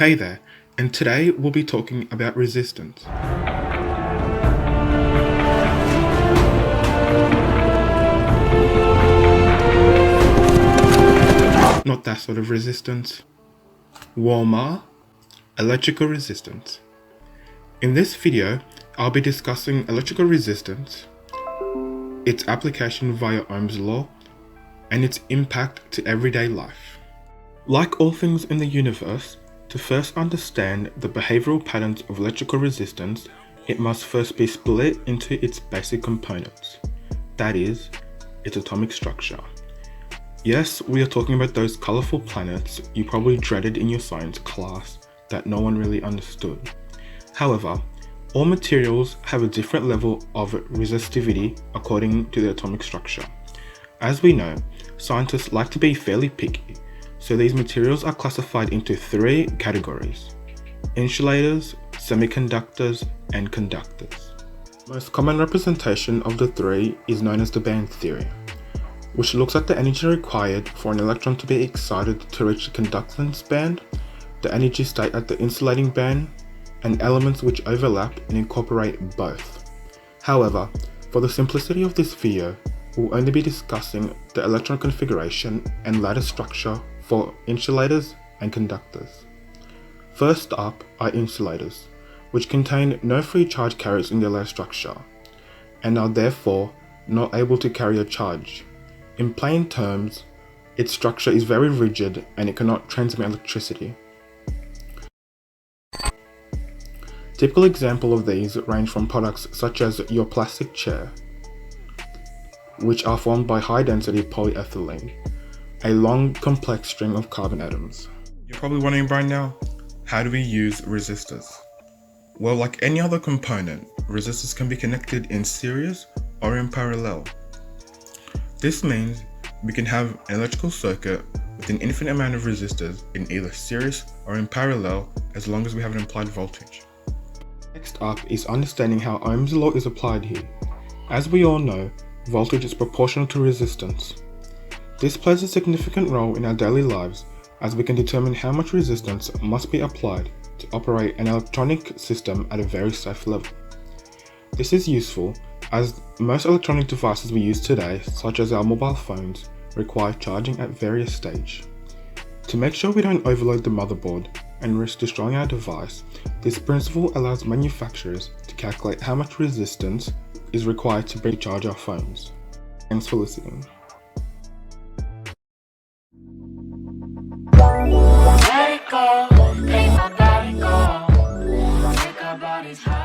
Hey there, and today we'll be talking about resistance. Not that sort of resistance. lmao, electrical resistance. In this video, I'll be discussing electrical resistance, its application via Ohm's law, and its impact to everyday life. Like all things in the universe, to first understand the behavioral patterns of electrical resistance, it must first be split into its basic components, that is, its atomic structure. Yes, we are talking about those colourful planets you probably dreaded in your science class that no one really understood. However, all materials have a different level of resistivity according to their atomic structure. As we know, scientists like to be fairly picky, so these materials are classified into three categories: insulators, semiconductors, and conductors. The most common representation of the three is known as the band theory, which looks at the energy required for an electron to be excited to reach the conductance band, the energy state at the insulating band, and elements which overlap and incorporate both. However, for the simplicity of this video, we'll only be discussing the electron configuration and lattice structure for insulators and conductors. First up are insulators, which contain no free charge carriers in their lattice structure, and are therefore not able to carry a charge. In plain terms, its structure is very rigid and it cannot transmit electricity. Typical examples of these range from products such as your plastic chair, which are formed by high-density polyethylene, a long, complex string of carbon atoms. You're probably wondering by now, how do we use resistors? Well, like any other component, resistors can be connected in series or in parallel. This means we can have an electrical circuit with an infinite amount of resistors in either series or in parallel as long as we have an implied voltage. Next up is understanding how Ohm's law is applied here. As we all know, voltage is proportional to resistance. This plays a significant role in our daily lives as we can determine how much resistance must be applied to operate an electronic system at a very safe level. This is useful as most electronic devices we use today, such as our mobile phones, require charging at various stages. To make sure we don't overload the motherboard and risk destroying our device, this principle allows manufacturers to calculate how much resistance is required to recharge our phones. Thanks for listening. Let it go, make my body go, make our bodies high.